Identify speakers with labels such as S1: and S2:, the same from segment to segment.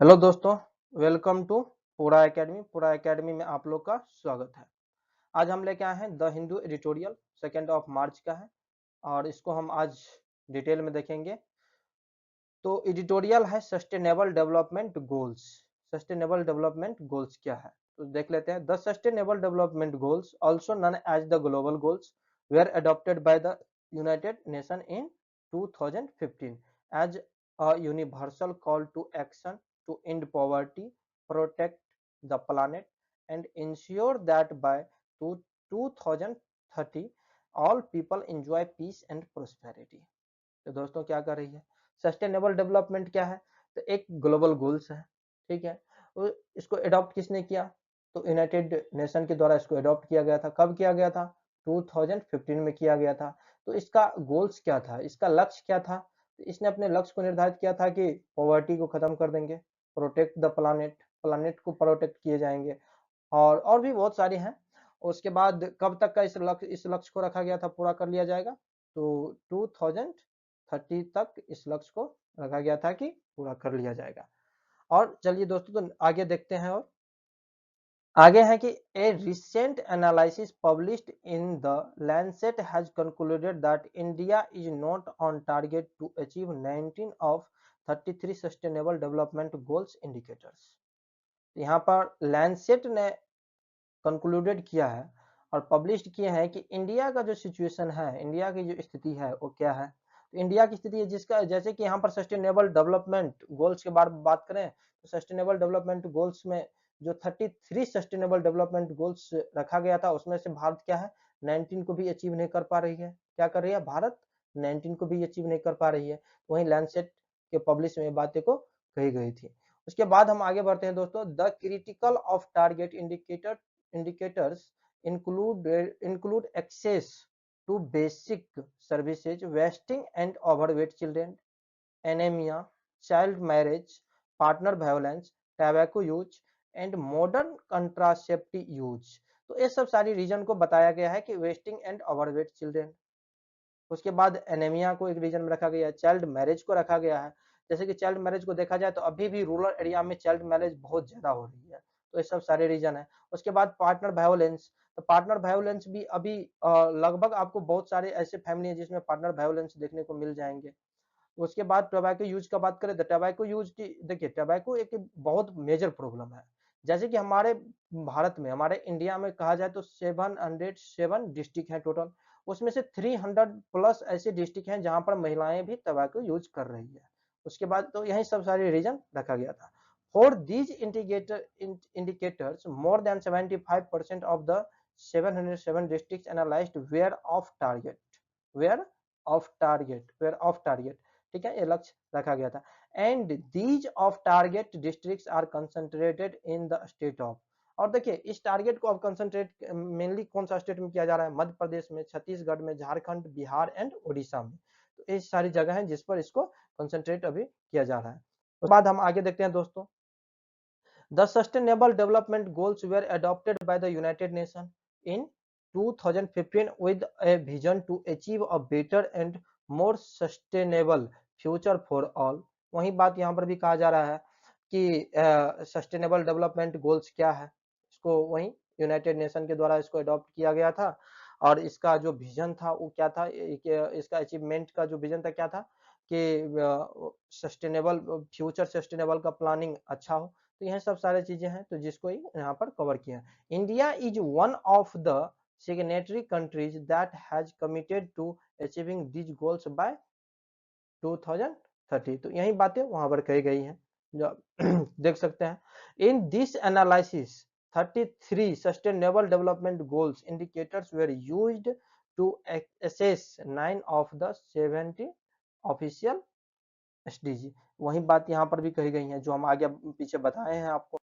S1: Hello दोस्तों, welcome to पूरा academy. पूरा एकेडमी में आप लोग का स्वागत है। आज हम लेके आए हैं द हिंदू एडिटोरियल 2 मार्च का है और इसको हम आज डिटेल में देखेंगे। तो एडिटोरियल है sustainable development goals. Sustainable development goals क्या है तो देख लेते हैं। The sustainable development goals also known as the global goals were adopted by the United Nation in 2015 as a universal call to action to end poverty, protect the planet, and ensure that by 2030 all people enjoy peace and prosperity। तो दोस्तों क्या कर रही है sustainable development क्या है? तो एक ग्लोबल गोल्स है, ठीक है। तो इसको अडॉप्ट किसने किया? तो यूनाइटेड नेशन के द्वारा इसको अडॉप्ट किया गया था। कब किया गया था? 2015 में किया गया था। तो इसका गोल्स क्या था, इसका लक्ष्य क्या था? तो इसने अपने लक्ष्य को निर्धारित किया था कि पॉवर्टी को खत्म कर देंगे, प्रोटेक्ट द प्लानेट, प्लानेट को प्रोटेक्ट किए जाएंगे, और भी बहुत सारे हैं। उसके बाद कब तक का इस लक्ष्य को रखा गया था, पूरा कर लिया जाएगा? तो 2030 तक इस लक्ष्य को रखा गया था कि पूरा कर लिया जाएगा। और चलिए दोस्तों, तो आगे देखते हैं। और आगे है कि a recent analysis published in the Lancet has concluded that India is not on target to achieve 19 of 33 sustainable development goals indicators. यहाँ पर लैंसेट ने कंक्लूडेड किया है और पब्लिश किए हैं कि इंडिया का जो सिचुएशन है, इंडिया की जो स्थिति है वो क्या है। तो इंडिया की स्थिति है जिसका, जैसे कि यहाँ पर सस्टेनेबल डेवलपमेंट गोल्स के बारे में बात करें तो सस्टेनेबल डेवलपमेंट गोल्स में जो 33 सस्टेनेबल डेवलपमेंट गोल्स रखा गया था उसमें से भारत क्या है, 19 को भी अचीव नहीं कर पा रही है। क्या कर रही है भारत? 19 को भी अचीव नहीं कर पा रही है। वहीं लैंडसेट के पब्लिश में बातें को कही गई थी। उसके बाद हम आगे बढ़ते हैं दोस्तों। The critical of target indicators include access to basic services, wasting and overweight children, anemia, child marriage, partner violence, tobacco use and modern contraceptive use। तो ये सब सारी रीजन को बताया गया है कि वेस्टिंग एंड ओवरवेट चिल्ड्रेन। उसके बाद एनेमिया को एक रीजन में रखा गया है, चाइल्ड मैरिज को रखा गया है। जैसे कि चाइल्ड मैरिज को देखा जाए तो अभी भी रूरल एरिया में चाइल्ड मैरिज बहुत ज्यादा हो रही है। तो ये सब सारे रीजन है। उसके बाद पार्टनर वायोलेंस। तो पार्टनर वायोलेंस भी अभी लगभग आपको बहुत सारे ऐसे फैमिली है जिसमें पार्टनर वायोलेंस देखने को मिल जाएंगे। उसके बाद टोबैको यूज का बात करें तो टोबैको यूज की, देखिए टोबैको एक बहुत मेजर प्रॉब्लम है। जैसे कि हमारे भारत में, हमारे इंडिया में कहा जाए तो 707 डिस्ट्रिक्ट है टोटल। उसमें से 300 प्लस ऐसे डिस्ट्रिक्ट हैं जहां पर महिलाएं भी टोबैको यूज कर रही है। उसके बाद तो यही सब सारे रीजन रखा गया था। For these indicators more than 75% of the 707 district analysed were off target, were were off target, ठीक है, ये लक्ष्य रखा गया था। And these off target districts are concentrated in the state of. और देखिए इस टारगेट को अब कंसंट्रेट मेनली कौन सा स्टेट में किया जा रहा है? मध्य प्रदेश में, छत्तीसगढ़ में, झारखंड, बिहार एंड उड़ीसा में। तो ये सारी जगह है जिस पर इसको कंसंट्रेट अभी किया जा रहा है। उसके बाद हम आगे देखते हैं दोस्तों। The Sustainable Development Goals were adopted by the United Nations in 2015 with a vision to achieve a better and more sustainable future for all। वही बात यहाँ पर भी कहा जा रहा है कि सस्टेनेबल डेवलपमेंट गोल्स क्या है, इसको वही यूनाइटेड नेशन के द्वारा इसको अडॉप्ट किया गया था। और इसका जो विजन था वो क्या था, इसका अचीवमेंट का जो विजन था क्या था कि सस्टेनेबल फ्यूचर, सस्टेनेबल का प्लानिंग अच्छा हो। तो यह सब सारे चीजें हैं तो जिसको यहाँ पर कवर किया। India is one of the signatory countries that has committed to achieving this goals by 2030। तो यही बातें वहां पर कही गई हैं जो देख सकते हैं। In this analysis 33 sustainable development goals indicators were used to assess 9 of the 70 official SDG. वही बात यहाँ पर भी कही गई है जो हम आगे पीछे बताए हैं आपको।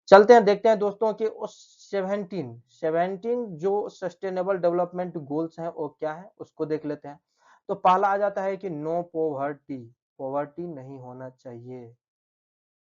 S1: चलते हैं, देखते हैं दोस्तों कि उस 17 जो सस्टेनेबल डेवलपमेंट गोल्स हैं वो क्या है उसको देख लेते हैं। तो पहला आ जाता है कि नो पॉवर्टी, पॉवर्टी नहीं होना चाहिए।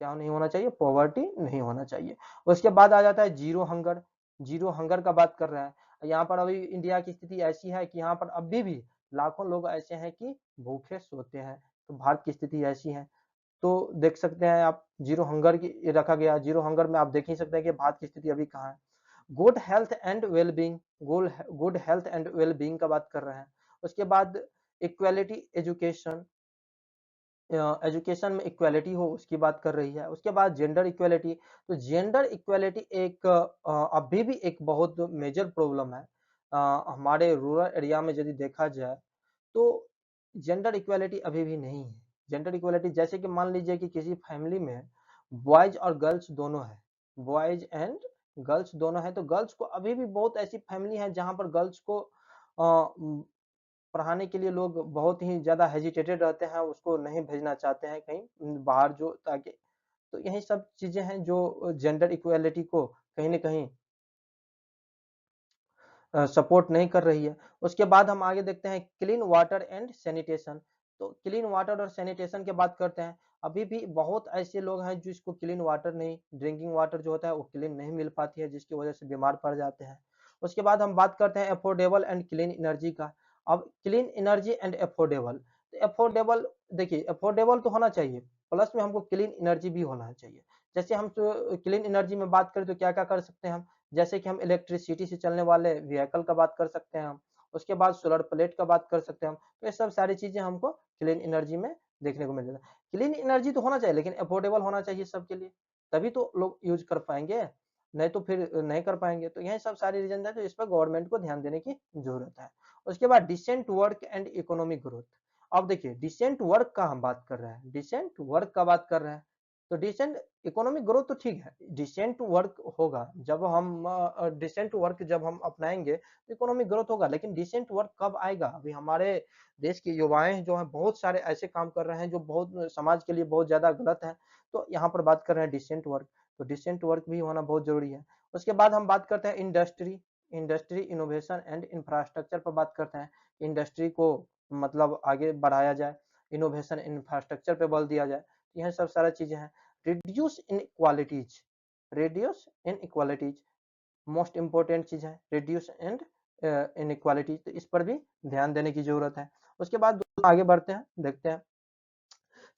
S1: क्या नहीं होना चाहिए? पॉवर्टी नहीं होना चाहिए। उसके बाद आ जाता है जीरो हंगर। जीरो हंगर का बात कर रहे हैं। यहाँ पर अभी इंडिया की स्थिति ऐसी है कि यहाँ पर अभी भी लाखों लोग ऐसे हैं कि भूखे सोते हैं। तो भारत की स्थिति ऐसी है। तो देख सकते हैं आप जीरो हंगर की रखा गया। जीरो हंगर में आप देख ही सकते हैं कि भारत की स्थिति अभी कहाँ है। Good health and well being, good health and well being का बात कर रहे हैं। उसके बाद इक्वालिटी एजुकेशन, एजुकेशन में इक्वालिटी हो उसकी बात कर रही है। उसके बाद जेंडर इक्वालिटी, तो जेंडर इक्वालिटी एक अभी भी एक बहुत मेजर प्रॉब्लम है। हमारे रूरल एरिया में यदि देखा जाए तो जेंडर इक्वालिटी अभी भी नहीं है। जेंडर इक्वालिटी जैसे कि मान लीजिए कि किसी फैमिली में बॉयज और गर्ल्स दोनों है, बॉयज एंड गर्ल्स दोनों है, तो गर्ल्स को अभी भी बहुत ऐसी फैमिली है जहां पर गर्ल्स को पढ़ाने के लिए लोग बहुत ही ज़्यादा हेजिटेटेड रहते हैं, उसको नहीं भेजना चाहते हैं कहीं बाहर, जो ताकि, तो यही सब चीज़ें हैं जो जेंडर इक्वालिटी को कहीं न कहीं सपोर्ट नहीं कर रही है। उसके बाद हम आगे देखते हैं क्लीन वाटर एंड सैनिटेशन। तो क्लीन वाटर और सैनिटेशन की बात करते हैं। अभी भी बहुत ऐसे लोग हैं जिसको क्लीन वाटर नहीं, ड्रिंकिंग वाटर जो होता है वो क्लीन नहीं मिल पाती है, जिसकी वजह से बीमार पड़ जाते हैं। उसके बाद हम बात करते हैं अफोर्डेबल एंड क्लीन एनर्जी का। अब क्लीन एनर्जी एंड अफोर्डेबल, तो अफोर्डेबल, देखिए अफोर्डेबल तो होना चाहिए, प्लस में हमको क्लीन एनर्जी भी होना चाहिए। जैसे हम क्लीन एनर्जी में बात करें तो क्या क्या कर सकते हैं हम, जैसे कि हम इलेक्ट्रिसिटी से चलने वाले व्हीकल का बात कर सकते हैं हम। उसके बाद सोलर प्लेट का बात कर सकते हैं हम। तो ये सब सारी चीजें हमको क्लीन एनर्जी में देखने को मिल जाता है। क्लीन एनर्जी तो होना चाहिए लेकिन अफोर्डेबल होना चाहिए सबके लिए, तभी तो लोग यूज कर पाएंगे, नहीं तो फिर नहीं कर पाएंगे। तो यही सब सारी रीजन है, तो इस पर गवर्नमेंट को ध्यान देने की जरूरत है। उसके बाद decent work and economic growth. अब देखिए डिसेंट वर्क का हम बात कर रहे हैं, डिसेंट वर्क का बात कर रहे हैं, तो डिसेंट इकोनॉमिक ग्रोथ तो ठीक है, डिसेंट वर्क होगा जब हम डिसेंट वर्क जब हम अपनाएंगे तो इकोनॉमिक ग्रोथ होगा। लेकिन डिसेंट वर्क कब आएगा, अभी हमारे देश के युवाएं जो हैं बहुत सारे ऐसे काम कर रहे हैं जो बहुत समाज के लिए बहुत ज्यादा गलत है। तो यहाँ पर बात कर रहे हैं डिसेंट वर्क, तो डिसेंट वर्क भी होना बहुत जरूरी है। उसके बाद हम बात करते हैं industry, industry innovation and infrastructure पर बात करते हैं। इंडस्ट्री को मतलब आगे बढ़ाया जाए, इनोवेशन इंफ्रास्ट्रक्चर पे बल दिया जाए, यह सब सारा चीजें हैं। Reduce inequalities, reduce inequalities most important चीज है, रिड्यूस एंड इनइक्वालिटीज, तो इस पर भी ध्यान देने की जरूरत है। उसके बाद आगे बढ़ते हैं, देखते हैं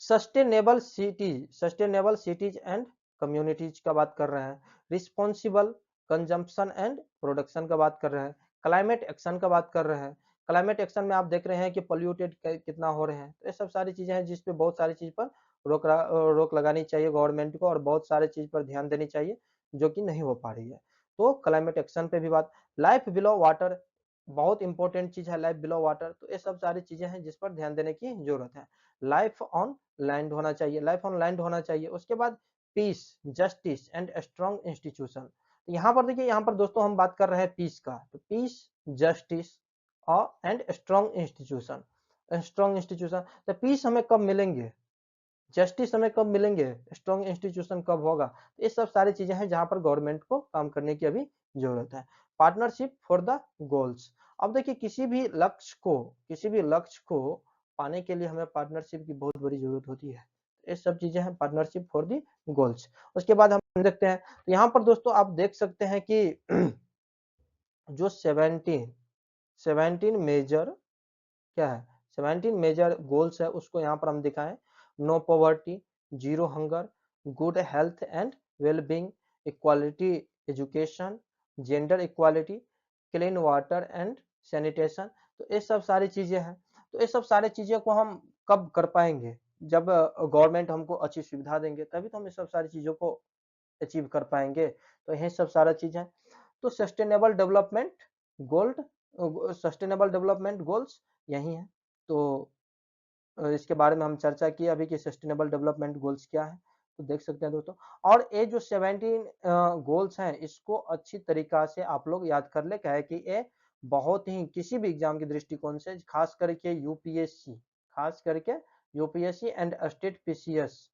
S1: sustainable cities, sustainable cities and communities का बात कर रहे हैं। रिस्पॉन्सिबल कंजम्पशन एंड प्रोडक्शन का बात कर रहे हैं। क्लाइमेट एक्शन का बात कर रहे हैं। क्लाइमेट एक्शन में आप देख रहे हैं कि पोल्यूटेड कितना हो रहे हैं, तो ये सब सारी चीजें हैं जिसपे बहुत सारी चीज पर रोक लगानी चाहिए गवर्नमेंट को, और बहुत सारे चीज पर ध्यान देनी चाहिए जो कि नहीं हो पा रही है। तो क्लाइमेट एक्शन पे भी बात, लाइफ बिलो वाटर बहुत इंपॉर्टेंट चीज है, लाइफ बिलो वाटर, तो ये सब सारी चीजें हैं जिस पर ध्यान देने की जरूरत है। लाइफ ऑन लैंड होना चाहिए, लाइफ ऑन लैंड होना चाहिए। उसके बाद peace, justice and strong institution, तो यहाँ पर देखिए, यहाँ पर दोस्तों हम बात कर रहे हैं पीस का, तो पीस, जस्टिस और and strong institution, strong institution, तो पीस हमें कब मिलेंगे, जस्टिस हमें कब मिलेंगे, स्ट्रॉन्ग इंस्टीट्यूशन कब होगा, तो ये सब सारी चीजें हैं जहां पर गवर्नमेंट को काम करने की अभी जरूरत है। पार्टनरशिप फॉर द गोल्स, अब देखिए किसी भी लक्ष्य को पाने के लिए हमें पार्टनरशिप की बहुत बड़ी जरूरत होती है। ये सब चीजें हैं पार्टनरशिप फॉर द गोल्स। उसके बाद हम देखते हैं, तो यहाँ पर दोस्तों आप देख सकते हैं कि जो 17 मेजर क्या है, 17 मेजर गोल्स है उसको यहाँ पर हम दिखाएं। No poverty, zero hunger, good health and wellbeing, equality education, gender equality, clean water and sanitation, तो ये सब सारी चीजें हैं। तो ये सब सारी चीजें को हम कब कर पाएंगे, जब गवर्नमेंट हमको अच्छी सुविधा देंगे, तभी तो हम ये सब सारी चीजों को अचीव कर पाएंगे। तो यही सब सारा चीज है। तो sustainable development gold, sustainable development goals यही है। तो इसके बारे में हम चर्चा की अभी कि सस्टेनेबल डेवलपमेंट गोल्स क्या है, तो देख सकते हैं दोस्तों। और ये जो 17 गोल्स हैं इसको अच्छी तरीका से आप लोग याद कर ले, क्या है कि ये बहुत ही किसी भी एग्जाम के दृष्टिकोण से, खास करके यूपीएससी, खास करके यूपीएससी एंड स्टेट पीसीएस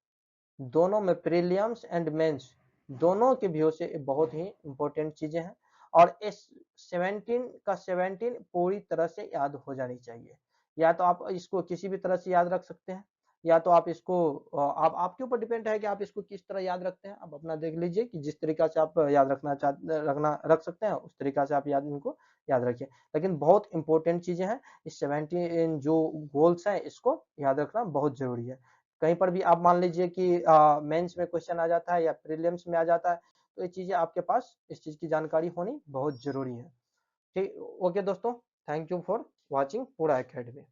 S1: दोनों में, प्रीलियम्स एंड मेंस दोनों के व्यू से बहुत ही इंपॉर्टेंट चीजें हैं। और इस 17 का 17 पूरी तरह से याद हो जानी चाहिए। या तो आप इसको किसी भी तरह से याद रख सकते हैं, या तो आप इसको आप आपके ऊपर डिपेंड है कि आप इसको किस तरह याद रखते हैं। आप अपना देख लीजिए कि जिस तरीका से आप याद रख सकते हैं उस तरीका से आप इनको याद रखिए। लेकिन बहुत इंपॉर्टेंट चीजें हैं, इस 17 जो गोल्स हैं इसको याद रखना बहुत जरूरी है। कहीं पर भी आप मान लीजिए कि मेंस में क्वेश्चन आ जाता है या प्रीलिम्स में आ जाता है, तो ये चीज़ें आपके पास इस चीज़ की जानकारी होनी बहुत ज़रूरी है। ठीक, ओके दोस्तों, थैंक यू फॉर वॉचिंग पूरा एकेडमी।